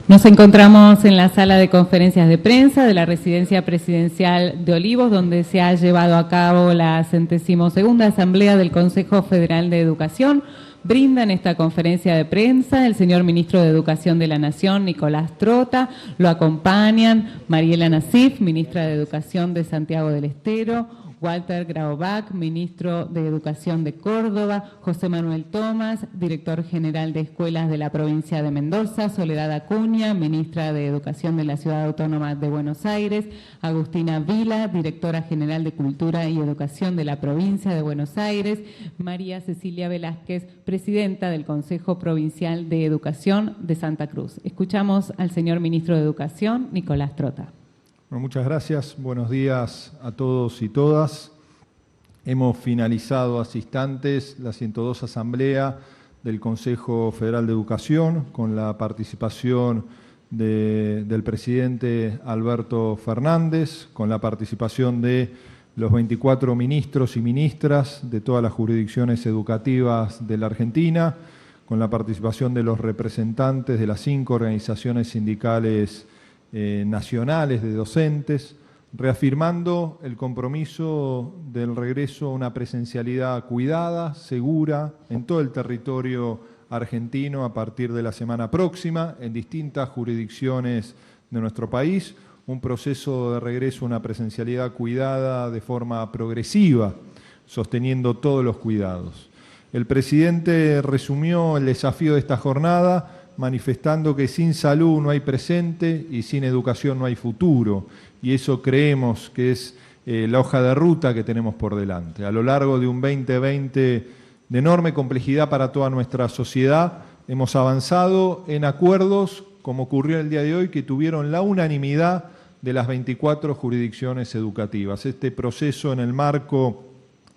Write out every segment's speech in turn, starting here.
Nos encontramos en la sala de conferencias de prensa de la Residencia Presidencial de Olivos, donde se ha llevado a cabo la 62ª Asamblea del Consejo Federal de Educación. Brinda en esta conferencia de prensa el señor Ministro de Educación de la Nación, Nicolás Trota. Lo acompañan Mariela Nasif, Ministra de Educación de Santiago del Estero, Walter Graubach, Ministro de Educación de Córdoba, José Manuel Tomás, Director General de Escuelas de la Provincia de Mendoza, Soledad Acuña, Ministra de Educación de la Ciudad Autónoma de Buenos Aires, Agustina Vila, Directora General de Cultura y Educación de la Provincia de Buenos Aires, María Cecilia Velázquez, Presidenta del Consejo Provincial de Educación de Santa Cruz. Escuchamos al señor Ministro de Educación, Nicolás Trota. Bueno, muchas gracias. Buenos días a todos y todas. Hemos finalizado hace instantes la 102 Asamblea del Consejo Federal de Educación con la participación del presidente Alberto Fernández, con la participación de los 24 ministros y ministras de todas las jurisdicciones educativas de la Argentina, con la participación de los representantes de las 5 organizaciones sindicales nacionales de docentes, reafirmando el compromiso del regreso a una presencialidad cuidada, segura, en todo el territorio argentino a partir de la semana próxima, en distintas jurisdicciones de nuestro país, un proceso de regreso a una presencialidad cuidada de forma progresiva, sosteniendo todos los cuidados. El presidente resumió el desafío de esta jornada manifestando que sin salud no hay presente y sin educación no hay futuro. Y eso creemos que es la hoja de ruta que tenemos por delante. A lo largo de un 2020 de enorme complejidad para toda nuestra sociedad, hemos avanzado en acuerdos, como ocurrió el día de hoy, que tuvieron la unanimidad de las 24 jurisdicciones educativas. Este proceso en el marco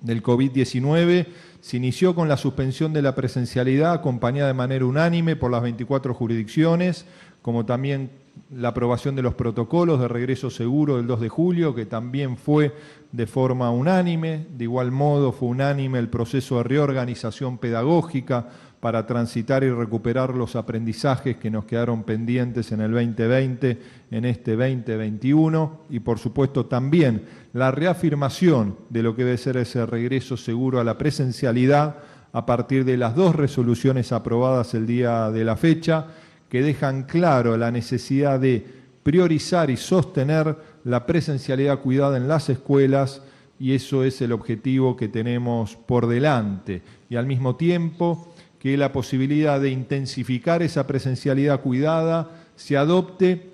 del COVID-19 se inició con la suspensión de la presencialidad acompañada de manera unánime por las 24 jurisdicciones, como también la aprobación de los protocolos de regreso seguro del 2 de julio, que también fue de forma unánime. De igual modo fue unánime el proceso de reorganización pedagógica para transitar y recuperar los aprendizajes que nos quedaron pendientes en el 2020, en este 2021, y por supuesto también la reafirmación de lo que debe ser ese regreso seguro a la presencialidad a partir de las 2 resoluciones aprobadas el día de la fecha, que dejan claro la necesidad de priorizar y sostener la presencialidad cuidada en las escuelas, y eso es el objetivo que tenemos por delante. Y al mismo tiempo que la posibilidad de intensificar esa presencialidad cuidada se adopte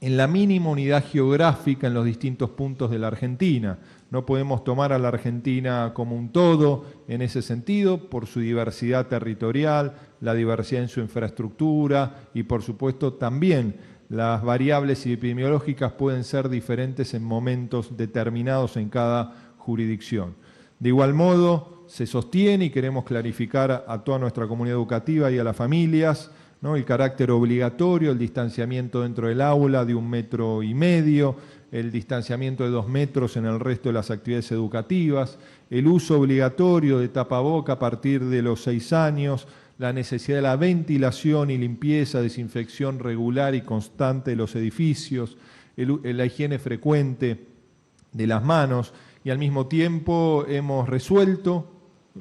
en la mínima unidad geográfica en los distintos puntos de la Argentina. No podemos tomar a la Argentina como un todo en ese sentido, por su diversidad territorial, la diversidad en su infraestructura y, por supuesto, también las variables epidemiológicas pueden ser diferentes en momentos determinados en cada jurisdicción. De igual modo, se sostiene y queremos clarificar a toda nuestra comunidad educativa y a las familias, ¿no?, el carácter obligatorio, el distanciamiento dentro del aula de 1,5 metros, el distanciamiento de 2 metros en el resto de las actividades educativas, el uso obligatorio de tapaboca a partir de los 6 años, la necesidad de la ventilación y limpieza, desinfección regular y constante de los edificios, la higiene frecuente de las manos, y al mismo tiempo hemos resuelto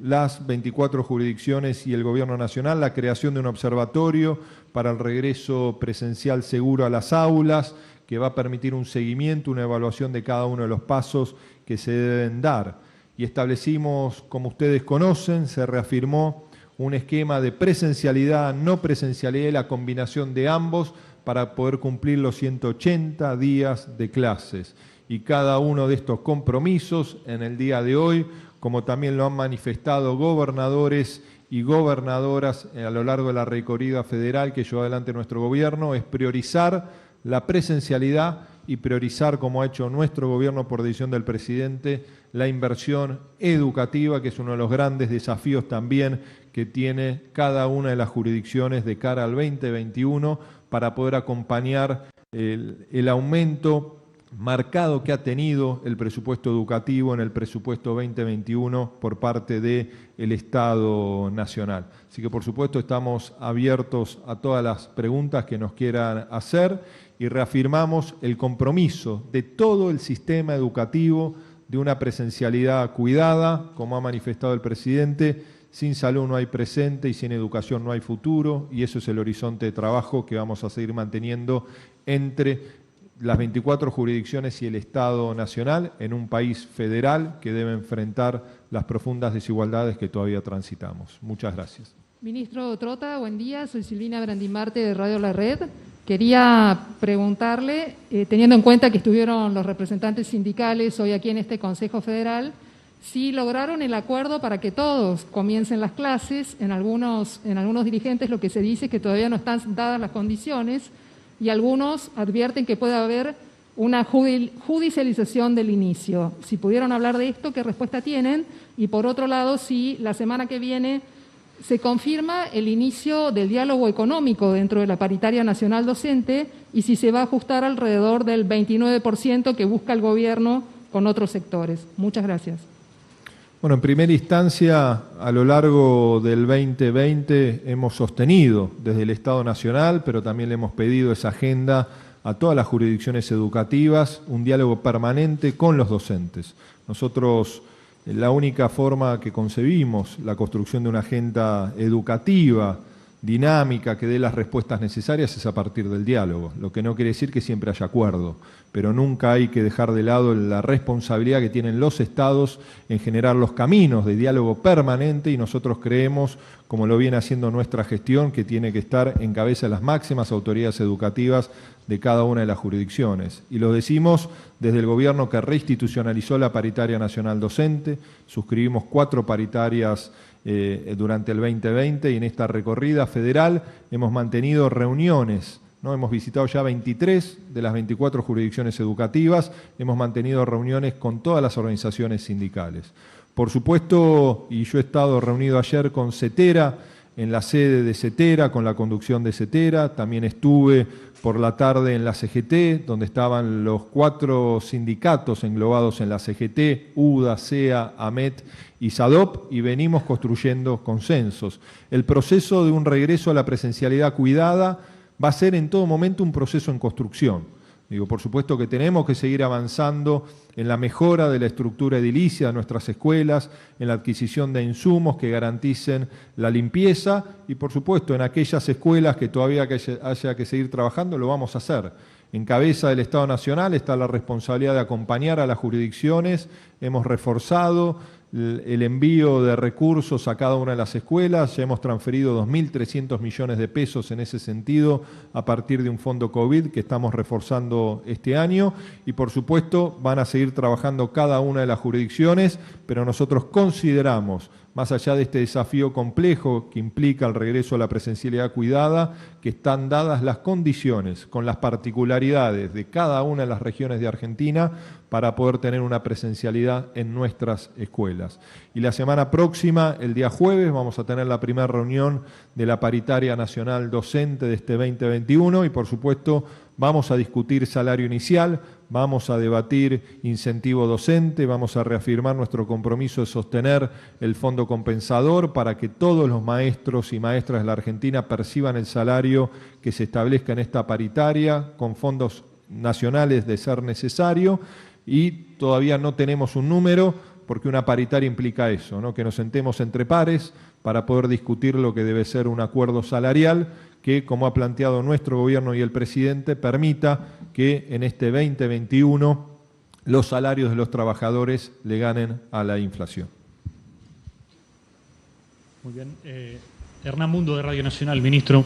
las 24 jurisdicciones y el Gobierno Nacional la creación de un observatorio para el regreso presencial seguro a las aulas, que va a permitir un seguimiento, una evaluación de cada uno de los pasos que se deben dar. Y establecimos, como ustedes conocen, se reafirmó un esquema de presencialidad, no presencialidad y la combinación de ambos para poder cumplir los 180 días de clases. Y cada uno de estos compromisos en el día de hoy, como también lo han manifestado gobernadores y gobernadoras a lo largo de la recorrida federal que lleva adelante nuestro gobierno, es priorizar la presencialidad y priorizar, como ha hecho nuestro gobierno por decisión del presidente, la inversión educativa, que es uno de los grandes desafíos también que tiene cada una de las jurisdicciones de cara al 2021 para poder acompañar el aumento marcado que ha tenido el presupuesto educativo en el presupuesto 2021 por parte del Estado Nacional. Así que, por supuesto, estamos abiertos a todas las preguntas que nos quieran hacer y reafirmamos el compromiso de todo el sistema educativo de una presencialidad cuidada, como ha manifestado el presidente. Sin salud no hay presente y sin educación no hay futuro, y eso es el horizonte de trabajo que vamos a seguir manteniendo entre las 24 jurisdicciones y el Estado Nacional en un país federal que debe enfrentar las profundas desigualdades que todavía transitamos. Muchas gracias. Ministro Trota, buen día. Soy Silvina Brandimarte de Radio La Red. Quería preguntarle, teniendo en cuenta que estuvieron los representantes sindicales hoy aquí en este Consejo Federal, si lograron el acuerdo para que todos comiencen las clases. En algunos dirigentes lo que se dice es que todavía no están dadas las condiciones, y algunos advierten que puede haber una judicialización del inicio. Si pudieron hablar de esto, ¿qué respuesta tienen? Y por otro lado, si la semana que viene se confirma el inicio del diálogo económico dentro de la paritaria nacional docente y si se va a ajustar alrededor del 29% que busca el gobierno con otros sectores. Muchas gracias. Bueno, en primera instancia, a lo largo del 2020 hemos sostenido desde el Estado Nacional, pero también le hemos pedido esa agenda a todas las jurisdicciones educativas, un diálogo permanente con los docentes. Nosotros, la única forma que concebimos la construcción de una agenda educativa, dinámica, que dé las respuestas necesarias es a partir del diálogo, lo que no quiere decir que siempre haya acuerdo, pero nunca hay que dejar de lado la responsabilidad que tienen los estados en generar los caminos de diálogo permanente, y nosotros creemos, como lo viene haciendo nuestra gestión, que tiene que estar en cabeza de las máximas autoridades educativas de cada una de las jurisdicciones. Y lo decimos desde el gobierno que reinstitucionalizó la paritaria nacional docente, suscribimos 4 paritarias durante el 2020 y en esta recorrida federal hemos mantenido reuniones, ¿no? Hemos visitado ya 23 de las 24 jurisdicciones educativas, hemos mantenido reuniones con todas las organizaciones sindicales. Por supuesto, y yo he estado reunido ayer con CETERA, en la sede de CETERA, con la conducción de CETERA, también estuve por la tarde en la CGT, donde estaban los 4 sindicatos englobados en la CGT, UDA, SEA, AMET y SADOP, y venimos construyendo consensos. El proceso de un regreso a la presencialidad cuidada va a ser en todo momento un proceso en construcción. Por supuesto que tenemos que seguir avanzando en la mejora de la estructura edilicia de nuestras escuelas, en la adquisición de insumos que garanticen la limpieza y, por supuesto, en aquellas escuelas que todavía haya que seguir trabajando, lo vamos a hacer. En cabeza del Estado Nacional está la responsabilidad de acompañar a las jurisdicciones. Hemos reforzado el envío de recursos a cada una de las escuelas, ya hemos transferido 2.300 millones de pesos en ese sentido a partir de un fondo COVID que estamos reforzando este año y por supuesto van a seguir trabajando cada una de las jurisdicciones, pero nosotros consideramos, más allá de este desafío complejo que implica el regreso a la presencialidad cuidada, que están dadas las condiciones con las particularidades de cada una de las regiones de Argentina para poder tener una presencialidad en nuestras escuelas. Y la semana próxima, el día jueves, vamos a tener la primera reunión de la paritaria nacional docente de este 2021 y, por supuesto, vamos a discutir salario inicial, vamos a debatir incentivo docente, vamos a reafirmar nuestro compromiso de sostener el fondo compensador para que todos los maestros y maestras de la Argentina perciban el salario que se establezca en esta paritaria con fondos nacionales de ser necesario. Y todavía no tenemos un número porque una paritaria implica eso, ¿no? Que nos sentemos entre pares para poder discutir lo que debe ser un acuerdo salarial que, como ha planteado nuestro gobierno y el presidente, permita que en este 2021 los salarios de los trabajadores le ganen a la inflación. Muy bien. Hernán Mundo de Radio Nacional, ministro,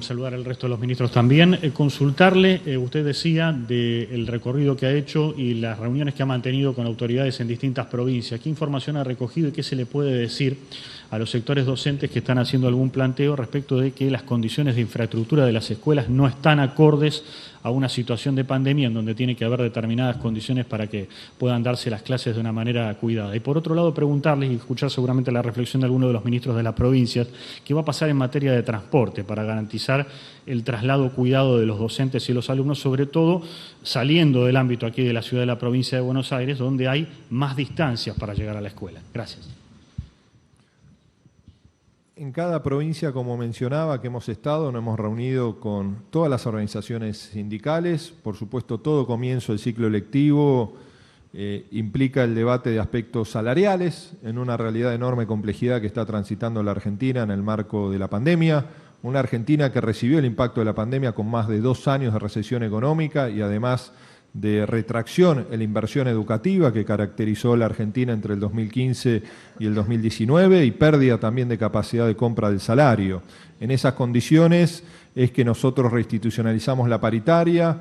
saludar al resto de los ministros también. Consultarle, usted decía del recorrido que ha hecho y las reuniones que ha mantenido con autoridades en distintas provincias. ¿Qué información ha recogido y qué se le puede decir a los sectores docentes que están haciendo algún planteo respecto de que las condiciones de infraestructura de las escuelas no están acordes a una situación de pandemia en donde tiene que haber determinadas condiciones para que puedan darse las clases de una manera cuidada. Y por otro lado, preguntarles y escuchar seguramente la reflexión de alguno de los ministros de las provincias, qué va a pasar en materia de transporte para garantizar el traslado cuidado de los docentes y los alumnos, sobre todo saliendo del ámbito aquí de la ciudad de la provincia de Buenos Aires, donde hay más distancias para llegar a la escuela. Gracias. En cada provincia, como mencionaba, que hemos estado, nos hemos reunido con todas las organizaciones sindicales. Por supuesto, todo comienzo del ciclo lectivo implica el debate de aspectos salariales en una realidad de enorme complejidad que está transitando la Argentina en el marco de la pandemia. Una Argentina que recibió el impacto de la pandemia con más de 2 años de recesión económica y además de retracción en la inversión educativa que caracterizó la Argentina entre el 2015 y el 2019 y pérdida también de capacidad de compra del salario. En esas condiciones es que nosotros reinstitucionalizamos la paritaria,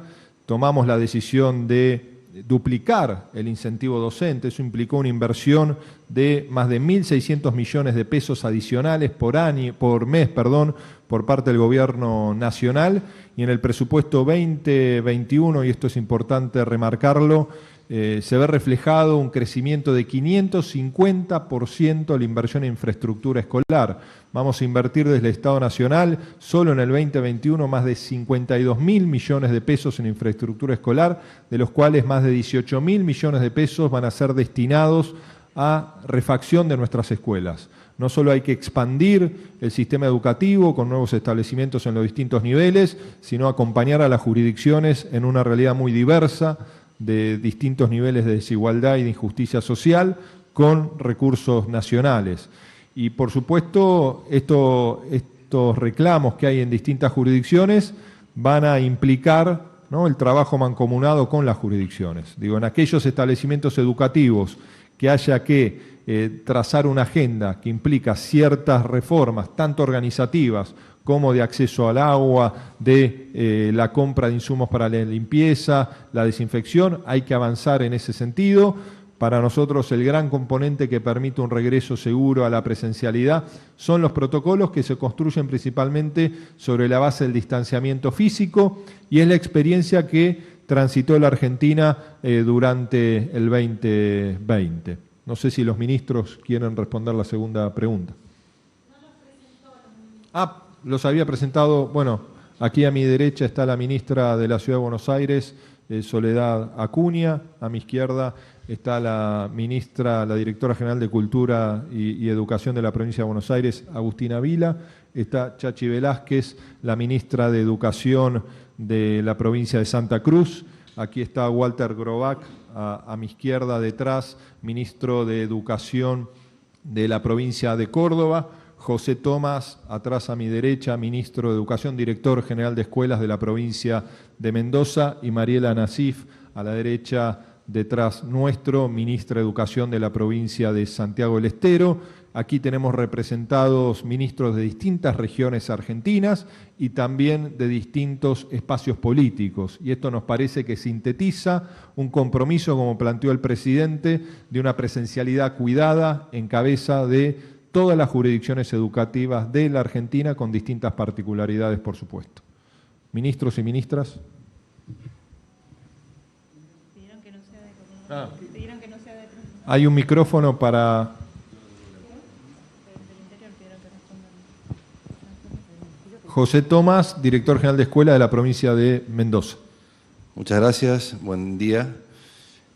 tomamos la decisión de duplicar el incentivo docente. Eso implicó una inversión de más de 1.600 millones de pesos adicionales por mes, por parte del Gobierno Nacional, y en el presupuesto 2021, y esto es importante remarcarlo, se ve reflejado un crecimiento de 550% de la inversión en infraestructura escolar. Vamos a invertir desde el Estado Nacional, solo en el 2021, más de 52.000 millones de pesos en infraestructura escolar, de los cuales más de 18.000 millones de pesos van a ser destinados a refacción de nuestras escuelas. No solo hay que expandir el sistema educativo con nuevos establecimientos en los distintos niveles, sino acompañar a las jurisdicciones en una realidad muy diversa de distintos niveles de desigualdad y de injusticia social con recursos nacionales. Y por supuesto, estos reclamos que hay en distintas jurisdicciones van a implicar, ¿no?, el trabajo mancomunado con las jurisdicciones. Digo, en aquellos establecimientos educativos que haya que trazar una agenda que implica ciertas reformas, tanto organizativas como de acceso al agua, de la compra de insumos para la limpieza, la desinfección, hay que avanzar en ese sentido. Para nosotros el gran componente que permite un regreso seguro a la presencialidad son los protocolos que se construyen principalmente sobre la base del distanciamiento físico y es la experiencia que transitó la Argentina durante el 2020. No sé si los ministros quieren responder la segunda pregunta. Los había presentado, bueno, aquí a mi derecha está la ministra de la Ciudad de Buenos Aires, Soledad Acuña, a mi izquierda está la ministra, la directora general de Cultura y Educación de la provincia de Buenos Aires, Agustina Vila, está Chachi Velázquez, la ministra de Educación de la provincia de Santa Cruz, aquí está Walter Grobac, a mi izquierda detrás, ministro de Educación de la provincia de Córdoba, José Tomás, atrás a mi derecha, ministro de Educación, director general de Escuelas de la provincia de Mendoza, y Mariela Nasif, a la derecha, detrás nuestro, ministra de Educación de la provincia de Santiago del Estero. Aquí tenemos representados ministros de distintas regiones argentinas y también de distintos espacios políticos. Y esto nos parece que sintetiza un compromiso, como planteó el presidente, de una presencialidad cuidada en cabeza de todas las jurisdicciones educativas de la Argentina, con distintas particularidades, por supuesto. Ministros y ministras. Pidieron que no sea de... Hay un micrófono para... José Tomás, director general de Escuela de la provincia de Mendoza. Muchas gracias, buen día.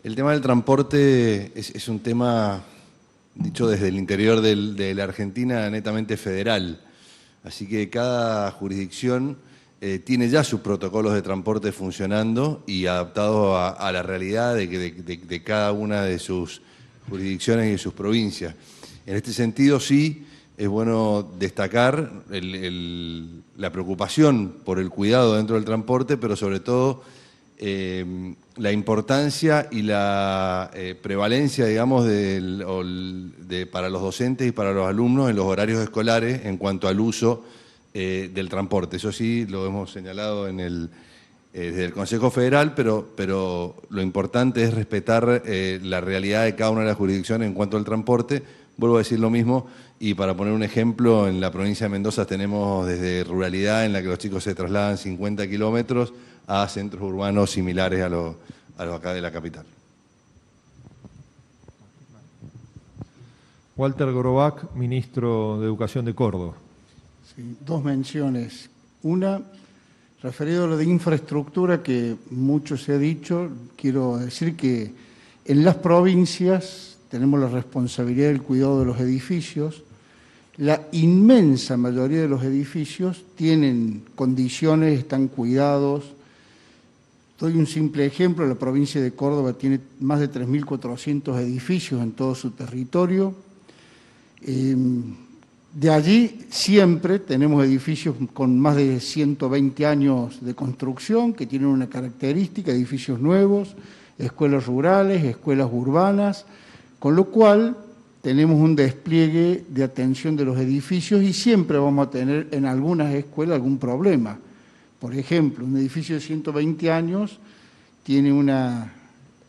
El tema del transporte es un tema, dicho desde el interior de la Argentina, netamente federal. Así que cada jurisdicción tiene ya sus protocolos de transporte funcionando y adaptados a la realidad de cada una de sus jurisdicciones y de sus provincias. En este sentido, sí, es bueno destacar la preocupación por el cuidado dentro del transporte, pero sobre todo la importancia y la prevalencia, digamos, para los docentes y para los alumnos en los horarios escolares en cuanto al uso del transporte. Eso sí, lo hemos señalado desde el Consejo Federal, pero lo importante es respetar la realidad de cada una de las jurisdicciones en cuanto al transporte, vuelvo a decir lo mismo, y para poner un ejemplo, en la provincia de Mendoza tenemos desde ruralidad, en la que los chicos se trasladan 50 kilómetros, a centros urbanos similares a los acá de la capital. Walter Grobac, ministro de Educación de Córdoba. Sí, dos menciones. Una, referido a lo de infraestructura, que mucho se ha dicho, quiero decir que en las provincias tenemos la responsabilidad del cuidado de los edificios. La inmensa mayoría de los edificios tienen condiciones, están cuidados. Doy un simple ejemplo, la provincia de Córdoba tiene más de 3.400 edificios en todo su territorio. De allí siempre tenemos edificios con más de 120 años de construcción, que tienen una característica, edificios nuevos, escuelas rurales, escuelas urbanas, con lo cual tenemos un despliegue de atención de los edificios y siempre vamos a tener en algunas escuelas algún problema. Por ejemplo, un edificio de 120 años tiene una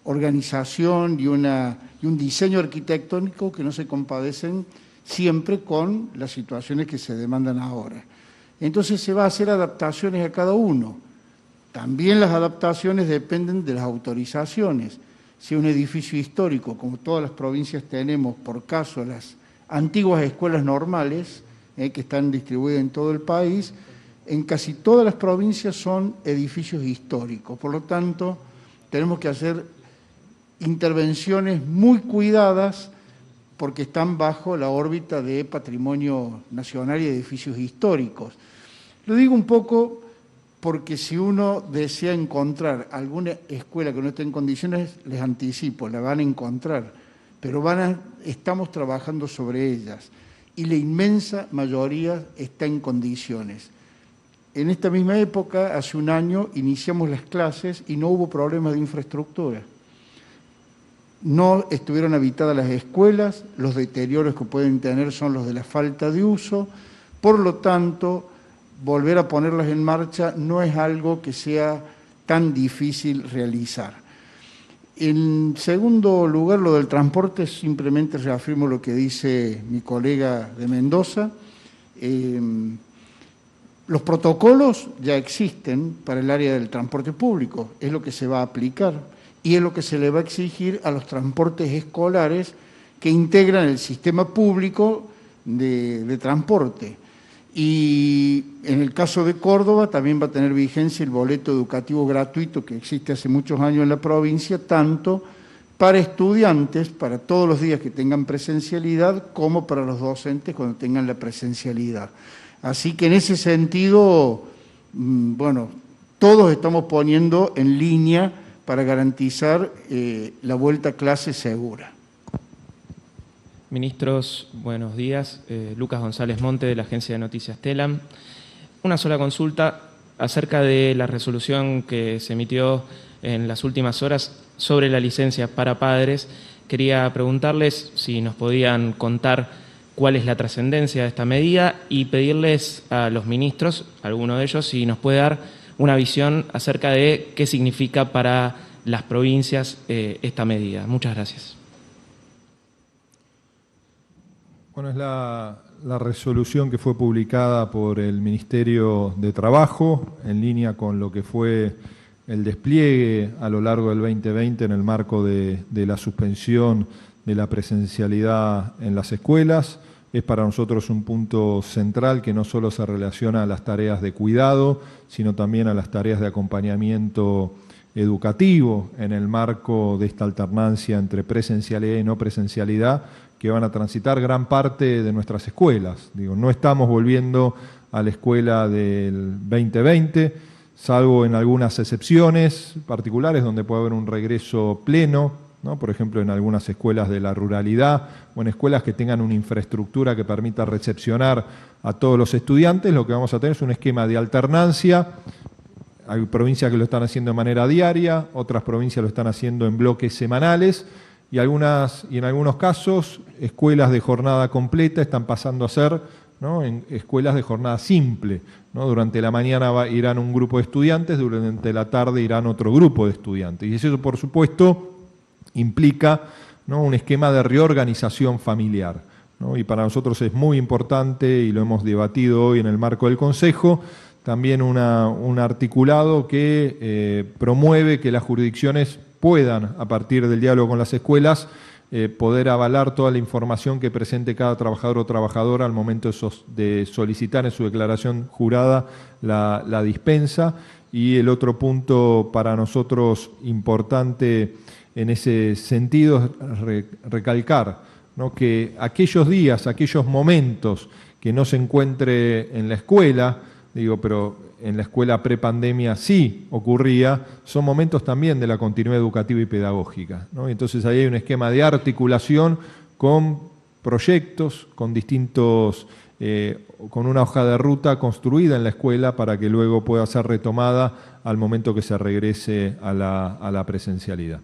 organización y un diseño arquitectónico que no se compadecen siempre con las situaciones que se demandan ahora. Entonces se va a hacer adaptaciones a cada uno. También las adaptaciones dependen de las autorizaciones. Si un edificio histórico, como todas las provincias tenemos, por caso las antiguas escuelas normales, que están distribuidas en todo el país, en casi todas las provincias son edificios históricos. Por lo tanto, tenemos que hacer intervenciones muy cuidadas porque están bajo la órbita de patrimonio nacional y edificios históricos. Lo digo un poco porque si uno desea encontrar alguna escuela que no esté en condiciones, les anticipo, la van a encontrar, pero estamos trabajando sobre ellas y la inmensa mayoría está en condiciones. En esta misma época, hace un año, iniciamos las clases y no hubo problemas de infraestructura. No estuvieron habitadas las escuelas, los deterioros que pueden tener son los de la falta de uso, por lo tanto, volver a ponerlas en marcha no es algo que sea tan difícil realizar. En segundo lugar, lo del transporte, simplemente reafirmo lo que dice mi colega de Mendoza. Los protocolos ya existen para el área del transporte público, es lo que se va a aplicar. Y es lo que se le va a exigir a los transportes escolares que integran el sistema público de transporte. Y en el caso de Córdoba también va a tener vigencia el boleto educativo gratuito que existe hace muchos años en la provincia, tanto para estudiantes, para todos los días que tengan presencialidad, como para los docentes cuando tengan la presencialidad. Así que en ese sentido, bueno, todos estamos poniendo en línea para garantizar la vuelta a clase segura. Ministros, buenos días. Lucas González Monte, de la agencia de noticias Telam. Una sola consulta acerca de la resolución que se emitió en las últimas horas sobre la licencia para padres. Quería preguntarles si nos podían contar cuál es la trascendencia de esta medida y pedirles a los ministros, alguno de ellos, si nos puede dar una visión acerca de qué significa para las provincias esta medida. Muchas gracias. Bueno, es la resolución que fue publicada por el Ministerio de Trabajo, en línea con lo que fue el despliegue a lo largo del 2020 en el marco de la suspensión de la presencialidad en las escuelas. Es para nosotros un punto central que no solo se relaciona a las tareas de cuidado, sino también a las tareas de acompañamiento educativo en el marco de esta alternancia entre presencialidad y no presencialidad que van a transitar gran parte de nuestras escuelas. Digo, no estamos volviendo a la escuela del 2020, salvo en algunas excepciones particulares donde puede haber un regreso pleno, ¿no? Por ejemplo, en algunas escuelas de la ruralidad o en escuelas que tengan una infraestructura que permita recepcionar a todos los estudiantes, lo que vamos a tener es un esquema de alternancia. Hay provincias que lo están haciendo de manera diaria, otras provincias lo están haciendo en bloques semanales y en algunos casos escuelas de jornada completa están pasando a ser, ¿no?, en escuelas de jornada simple, ¿no? Durante la mañana irán un grupo de estudiantes, durante la tarde irán otro grupo de estudiantes. Y eso, por supuesto, implica, ¿no?, un esquema de reorganización familiar. ¿no? Y para nosotros es muy importante, y lo hemos debatido hoy en el marco del Consejo, también un articulado que promueve que las jurisdicciones puedan, a partir del diálogo con las escuelas, poder avalar toda la información que presente cada trabajador o trabajadora al momento de solicitar en su declaración jurada la dispensa. Y el otro punto para nosotros importante en ese sentido es recalcar, ¿no?, que aquellos días, aquellos momentos que no se encuentre en la escuela, pero en la escuela prepandemia sí ocurría, son momentos también de la continuidad educativa y pedagógica, ¿no? Entonces ahí hay un esquema de articulación con proyectos, con distintos, con una hoja de ruta construida en la escuela para que luego pueda ser retomada al momento que se regrese a la presencialidad.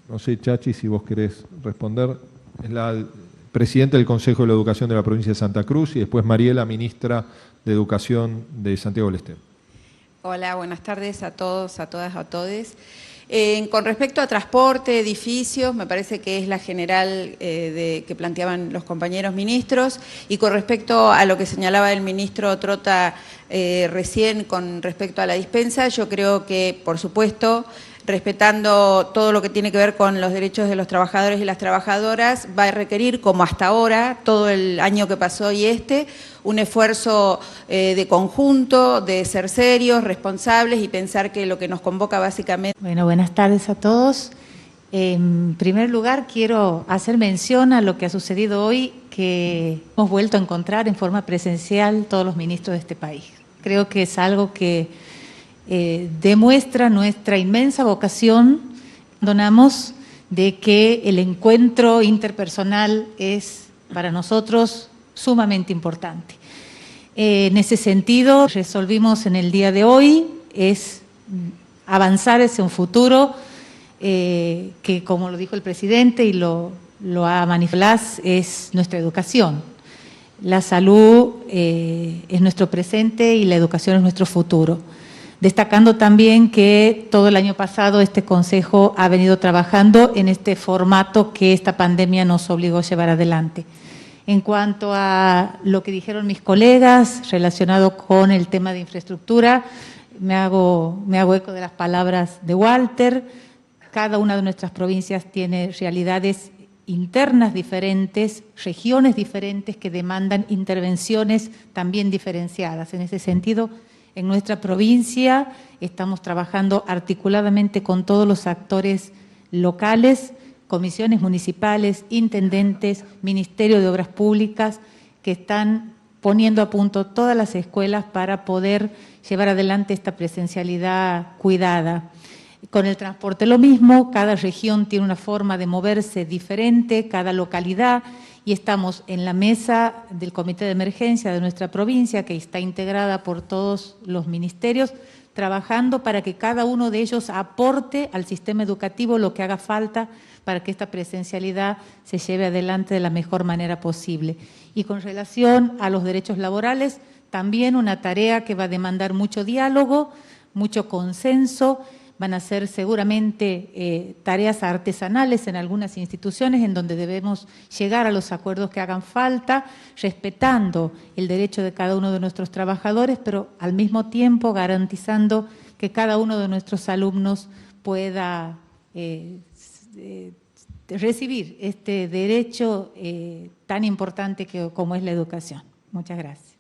No sé, Chachi, si vos querés responder. Es la presidenta del Consejo de la Educación de la provincia de Santa Cruz, y después Mariela, ministra de Educación de Santiago del Estero. Hola, buenas tardes a todos, a todas, a todes. Con respecto a transporte, edificios, me parece que es la general que planteaban los compañeros ministros, y con respecto a lo que señalaba el ministro Trota recién con respecto a la dispensa, yo creo que, por supuesto, respetando todo lo que tiene que ver con los derechos de los trabajadores y las trabajadoras, va a requerir, como hasta ahora, todo el año que pasó y un esfuerzo de conjunto, de ser serios, responsables y pensar que lo que nos convoca básicamente... Bueno, buenas tardes a todos. En primer lugar, quiero hacer mención a lo que ha sucedido hoy, que hemos vuelto a encontrar en forma presencial todos los ministros de este país. Creo que es algo que demuestra nuestra inmensa vocación, donamos, de que el encuentro interpersonal es para nosotros sumamente importante. En ese sentido, resolvimos en el día de hoy es avanzar hacia un futuro que, como lo dijo el presidente y lo ha manifestado, es nuestra educación. La salud es nuestro presente y la educación es nuestro futuro. Destacando también que todo el año pasado este Consejo ha venido trabajando en este formato que esta pandemia nos obligó a llevar adelante. En cuanto a lo que dijeron mis colegas relacionado con el tema de infraestructura, me hago eco de las palabras de Walter. Cada una de nuestras provincias tiene realidades internas diferentes, regiones diferentes que demandan intervenciones también diferenciadas. En ese sentido, en nuestra provincia estamos trabajando articuladamente con todos los actores locales, comisiones municipales, intendentes, Ministerio de Obras Públicas, que están poniendo a punto todas las escuelas para poder llevar adelante esta presencialidad cuidada. Con el transporte lo mismo, cada región tiene una forma de moverse diferente, cada localidad, y estamos en la mesa del Comité de Emergencia de nuestra provincia, que está integrada por todos los ministerios, trabajando para que cada uno de ellos aporte al sistema educativo lo que haga falta para que esta presencialidad se lleve adelante de la mejor manera posible. Y con relación a los derechos laborales, también una tarea que va a demandar mucho diálogo, mucho consenso. Van a ser seguramente tareas artesanales en algunas instituciones en donde debemos llegar a los acuerdos que hagan falta, respetando el derecho de cada uno de nuestros trabajadores, pero al mismo tiempo garantizando que cada uno de nuestros alumnos pueda recibir este derecho tan importante como es la educación. Muchas gracias.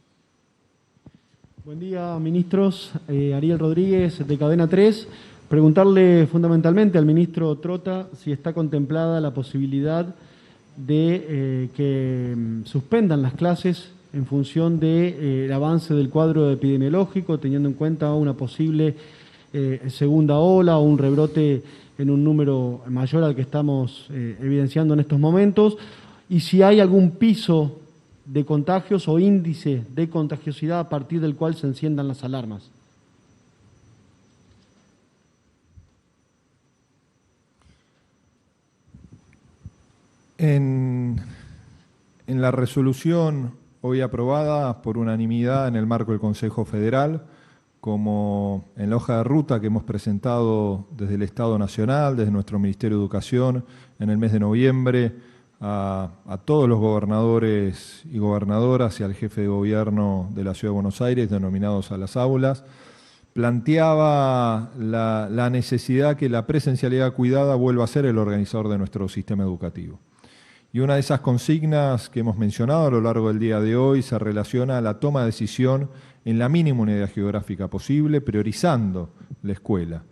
Buen día, ministros. Ariel Rodríguez, de Cadena 3. Preguntarle fundamentalmente al ministro Trota si está contemplada la posibilidad de que suspendan las clases en función del avance del cuadro epidemiológico, teniendo en cuenta una posible segunda ola o un rebrote en un número mayor al que estamos evidenciando en estos momentos, y si hay algún piso de contagios o índice de contagiosidad a partir del cual se enciendan las alarmas. En la resolución hoy aprobada por unanimidad en el marco del Consejo Federal, como en la hoja de ruta que hemos presentado desde el Estado Nacional, desde nuestro Ministerio de Educación, en el mes de noviembre, a todos los gobernadores y gobernadoras y al jefe de gobierno de la Ciudad de Buenos Aires, denominados a las aulas, planteaba la necesidad que la presencialidad cuidada vuelva a ser el organizador de nuestro sistema educativo. Y una de esas consignas que hemos mencionado a lo largo del día de hoy se relaciona a la toma de decisión en la mínima unidad geográfica posible, priorizando la escuela,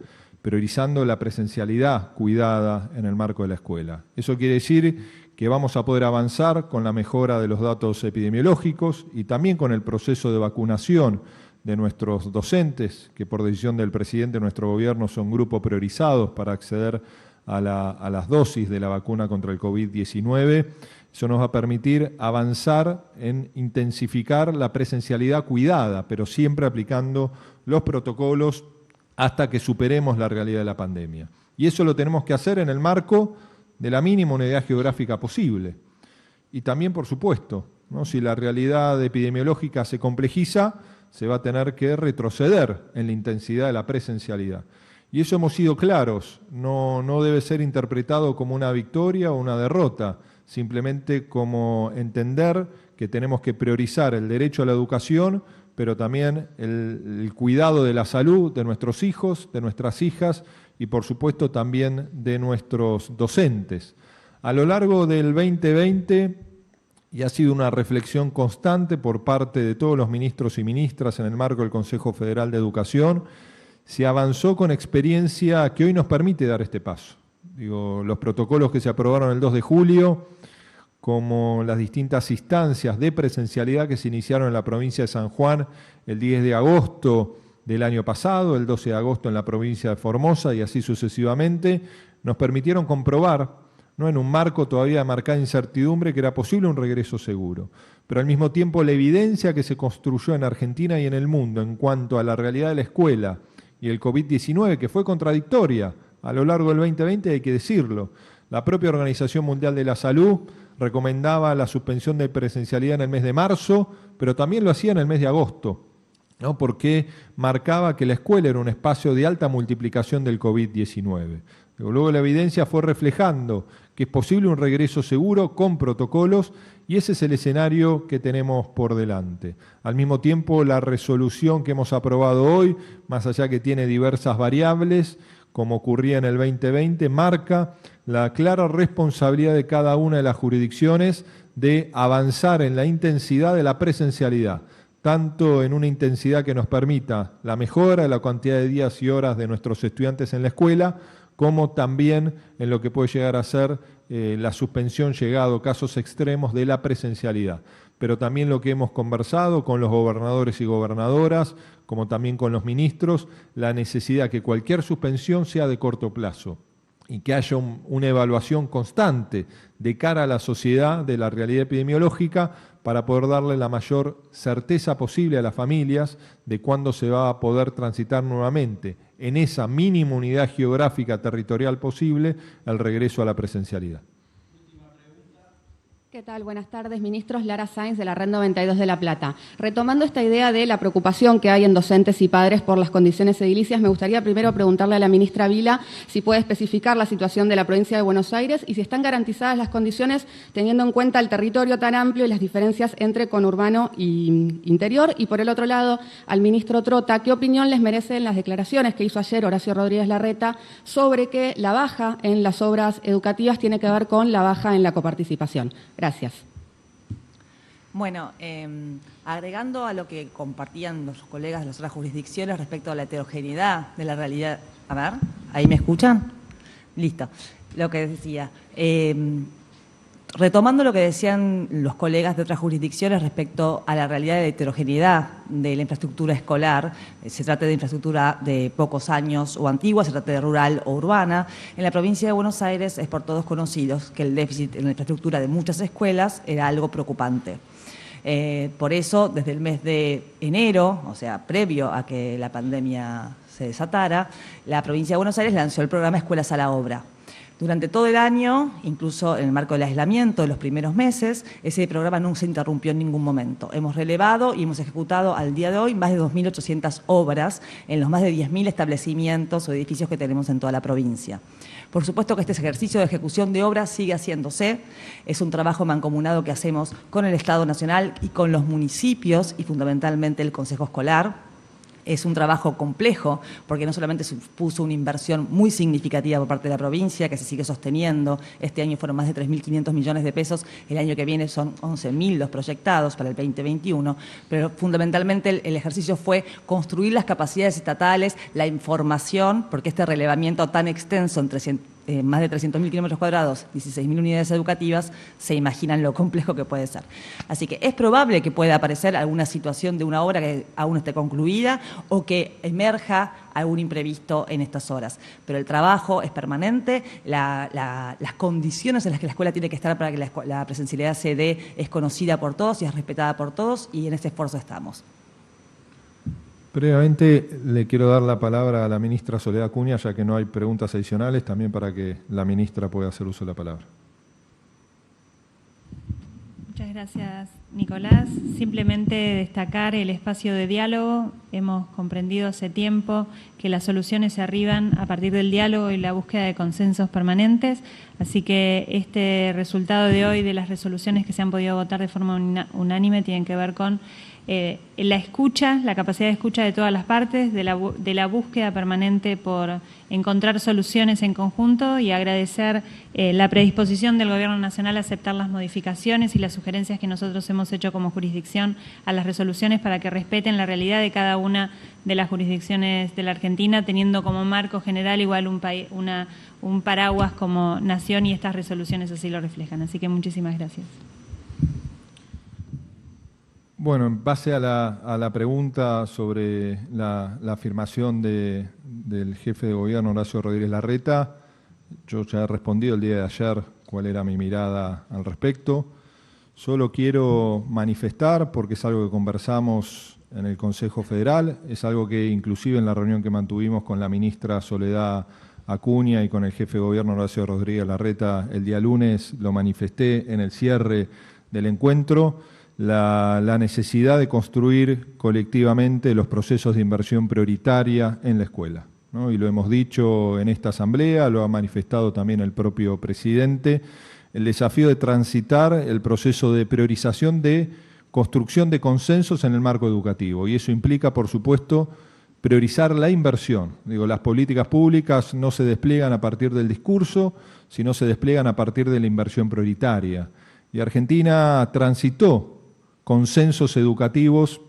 priorizando la presencialidad cuidada en el marco de la escuela. Eso quiere decir que vamos a poder avanzar con la mejora de los datos epidemiológicos y también con el proceso de vacunación de nuestros docentes, que por decisión del presidente de nuestro gobierno son grupos priorizados para acceder a las dosis de la vacuna contra el COVID-19. Eso nos va a permitir avanzar en intensificar la presencialidad cuidada, pero siempre aplicando los protocolos hasta que superemos la realidad de la pandemia. Y eso lo tenemos que hacer en el marco de la mínima unidad geográfica posible. Y también, por supuesto, ¿no? Si la realidad epidemiológica se complejiza, se va a tener que retroceder en la intensidad de la presencialidad. Y eso hemos sido claros, no debe ser interpretado como una victoria o una derrota, simplemente como entender que tenemos que priorizar el derecho a la educación, pero también el cuidado de la salud de nuestros hijos, de nuestras hijas y por supuesto también de nuestros docentes. A lo largo del 2020, y ha sido una reflexión constante por parte de todos los ministros y ministras en el marco del Consejo Federal de Educación, se avanzó con experiencia que hoy nos permite dar este paso. Los protocolos que se aprobaron el 2 de julio, como las distintas instancias de presencialidad que se iniciaron en la provincia de San Juan el 10 de agosto del año pasado, el 12 de agosto en la provincia de Formosa y así sucesivamente, nos permitieron comprobar, ¿no?, en un marco todavía de marcada incertidumbre, que era posible un regreso seguro. Pero al mismo tiempo la evidencia que se construyó en Argentina y en el mundo en cuanto a la realidad de la escuela y el COVID-19, que fue contradictoria a lo largo del 2020, hay que decirlo. La propia Organización Mundial de la Salud recomendaba la suspensión de presencialidad en el mes de marzo, pero también lo hacía en el mes de agosto, ¿no?, porque marcaba que la escuela era un espacio de alta multiplicación del COVID-19. Luego la evidencia fue reflejando que es posible un regreso seguro con protocolos y ese es el escenario que tenemos por delante. Al mismo tiempo, la resolución que hemos aprobado hoy, más allá que tiene diversas variables, como ocurría en el 2020, marca la clara responsabilidad de cada una de las jurisdicciones de avanzar en la intensidad de la presencialidad, tanto en una intensidad que nos permita la mejora de la cantidad de días y horas de nuestros estudiantes en la escuela, como también en lo que puede llegar a ser la suspensión, llegado a casos extremos, de la presencialidad. Pero también lo que hemos conversado con los gobernadores y gobernadoras, como también con los ministros, la necesidad que cualquier suspensión sea de corto plazo y que haya una evaluación constante de cara a la sociedad de la realidad epidemiológica para poder darle la mayor certeza posible a las familias de cuándo se va a poder transitar nuevamente en esa mínima unidad geográfica territorial posible el regreso a la presencialidad. ¿Qué tal? Buenas tardes, ministros. Lara Sainz, de la Red 92 de La Plata. Retomando esta idea de la preocupación que hay en docentes y padres por las condiciones edilicias, me gustaría primero preguntarle a la ministra Vila si puede especificar la situación de la provincia de Buenos Aires y si están garantizadas las condiciones teniendo en cuenta el territorio tan amplio y las diferencias entre conurbano y interior. Y por el otro lado, al ministro Trota, ¿qué opinión les merecen las declaraciones que hizo ayer Horacio Rodríguez Larreta sobre que la baja en las obras educativas tiene que ver con la baja en la coparticipación? Gracias. Bueno, agregando a lo que compartían los colegas de las otras jurisdicciones respecto a la heterogeneidad de la realidad. A ver, ¿ahí me escuchan? Listo. Lo que decía. Retomando lo que decían los colegas de otras jurisdicciones respecto a la realidad de la heterogeneidad de la infraestructura escolar, se trate de infraestructura de pocos años o antigua, se trate de rural o urbana, en la provincia de Buenos Aires es por todos conocidos que el déficit en la infraestructura de muchas escuelas era algo preocupante. Por eso, desde el mes de enero, o sea, previo a que la pandemia se desatara, la provincia de Buenos Aires lanzó el programa Escuelas a la Obra. Durante todo el año, incluso en el marco del aislamiento de los primeros meses, ese programa no se interrumpió en ningún momento. Hemos relevado y hemos ejecutado al día de hoy más de 2.800 obras en los más de 10.000 establecimientos o edificios que tenemos en toda la provincia. Por supuesto que este ejercicio de ejecución de obras sigue haciéndose. Es un trabajo mancomunado que hacemos con el Estado Nacional y con los municipios y fundamentalmente el Consejo Escolar. Es un trabajo complejo porque no solamente supuso una inversión muy significativa por parte de la provincia que se sigue sosteniendo. Este año fueron más de 3.500 millones de pesos. El año que viene son 11.000 los proyectados para el 2021. Pero fundamentalmente el ejercicio fue construir las capacidades estatales, la información, porque este relevamiento tan extenso en más de 300.000 kilómetros cuadrados, 16.000 unidades educativas, se imaginan lo complejo que puede ser. Así que es probable que pueda aparecer alguna situación de una obra que aún esté concluida o que emerja algún imprevisto en estas horas. Pero el trabajo es permanente, las condiciones en las que la escuela tiene que estar para que la presencialidad se dé es conocida por todos y es respetada por todos y en ese esfuerzo estamos. Previamente le quiero dar la palabra a la ministra Soledad Acuña, ya que no hay preguntas adicionales, también para que la ministra pueda hacer uso de la palabra. Muchas gracias, Nicolás. Simplemente destacar el espacio de diálogo. Hemos comprendido hace tiempo que las soluciones se arriban a partir del diálogo y la búsqueda de consensos permanentes. Así que este resultado de hoy de las resoluciones que se han podido votar de forma unánime tienen que ver con la escucha, la capacidad de escucha de todas las partes, de la búsqueda permanente por encontrar soluciones en conjunto y agradecer la predisposición del Gobierno Nacional a aceptar las modificaciones y las sugerencias que nosotros hemos hecho como jurisdicción a las resoluciones para que respeten la realidad de cada una de las jurisdicciones de la Argentina, teniendo como marco general igual un paraguas como nación y estas resoluciones así lo reflejan. Así que muchísimas gracias. Bueno, en base a la pregunta sobre la afirmación del jefe de gobierno, Horacio Rodríguez Larreta, yo ya he respondido el día de ayer cuál era mi mirada al respecto. Solo quiero manifestar, porque es algo que conversamos en el Consejo Federal, es algo que inclusive en la reunión que mantuvimos con la ministra Soledad Acuña y con el jefe de gobierno Horacio Rodríguez Larreta el día lunes, lo manifesté en el cierre del encuentro, la necesidad de construir colectivamente los procesos de inversión prioritaria en la escuela, ¿no? Y lo hemos dicho en esta asamblea, lo ha manifestado también el propio presidente, el desafío de transitar el proceso de priorización de construcción de consensos en el marco educativo. Y eso implica, por supuesto, priorizar la inversión. Digo, las políticas públicas no se despliegan a partir del discurso, sino se despliegan a partir de la inversión prioritaria. Y Argentina transitó consensos educativos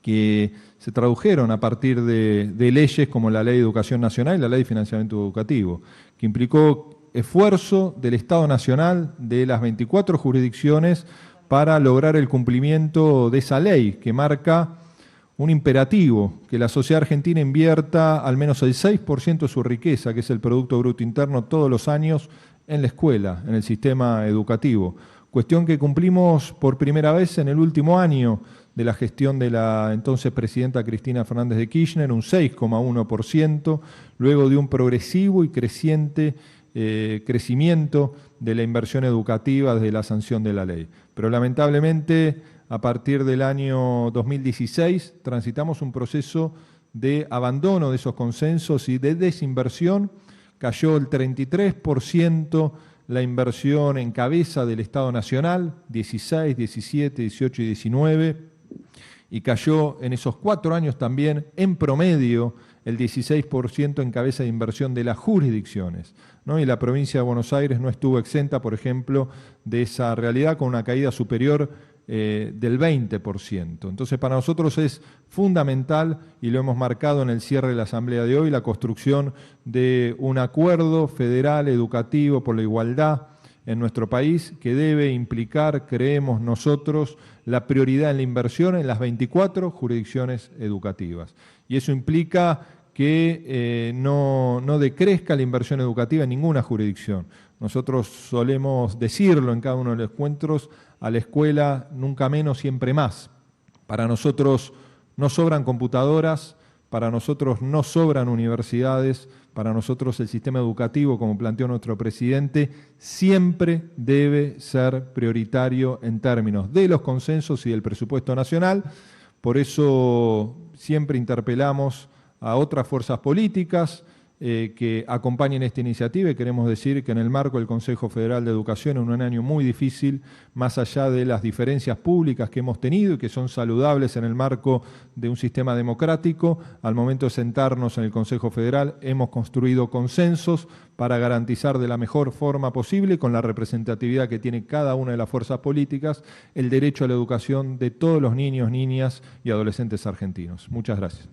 que se tradujeron a partir de leyes como la Ley de Educación Nacional y la Ley de Financiamiento Educativo, que implicó esfuerzo del Estado Nacional, de las 24 jurisdicciones, para lograr el cumplimiento de esa ley que marca un imperativo, que la sociedad argentina invierta al menos el 6% de su riqueza, que es el Producto Bruto Interno, todos los años en la escuela, en el sistema educativo. Cuestión que cumplimos por primera vez en el último año de la gestión de la entonces presidenta Cristina Fernández de Kirchner, un 6,1%, luego de un progresivo y creciente crecimiento de la inversión educativa desde la sanción de la ley. Pero lamentablemente, a partir del año 2016, transitamos un proceso de abandono de esos consensos y de desinversión. Cayó el 33% la inversión en cabeza del Estado Nacional, 16, 17, 18 y 19, y cayó en esos 4 años también, en promedio, el 16% en cabeza de inversión de las jurisdicciones, ¿no? Y la provincia de Buenos Aires no estuvo exenta, por ejemplo, de esa realidad con una caída superior del 20%. Entonces, para nosotros es fundamental, y lo hemos marcado en el cierre de la asamblea de hoy, la construcción de un acuerdo federal educativo por la igualdad en nuestro país que debe implicar, creemos nosotros, la prioridad en la inversión en las 24 jurisdicciones educativas. Y eso implica que no decrezca la inversión educativa en ninguna jurisdicción. Nosotros solemos decirlo en cada uno de los encuentros: a la escuela nunca menos, siempre más. Para nosotros no sobran computadoras, Para nosotros no sobran universidades, para nosotros el sistema educativo, como planteó nuestro presidente, siempre debe ser prioritario en términos de los consensos y del presupuesto nacional. Por eso siempre interpelamos a otras fuerzas políticas que acompañen esta iniciativa, y queremos decir que en el marco del Consejo Federal de Educación, en un año muy difícil, más allá de las diferencias públicas que hemos tenido y que son saludables en el marco de un sistema democrático, al momento de sentarnos en el Consejo Federal hemos construido consensos para garantizar de la mejor forma posible, con la representatividad que tiene cada una de las fuerzas políticas, el derecho a la educación de todos los niños, niñas y adolescentes argentinos. Muchas gracias.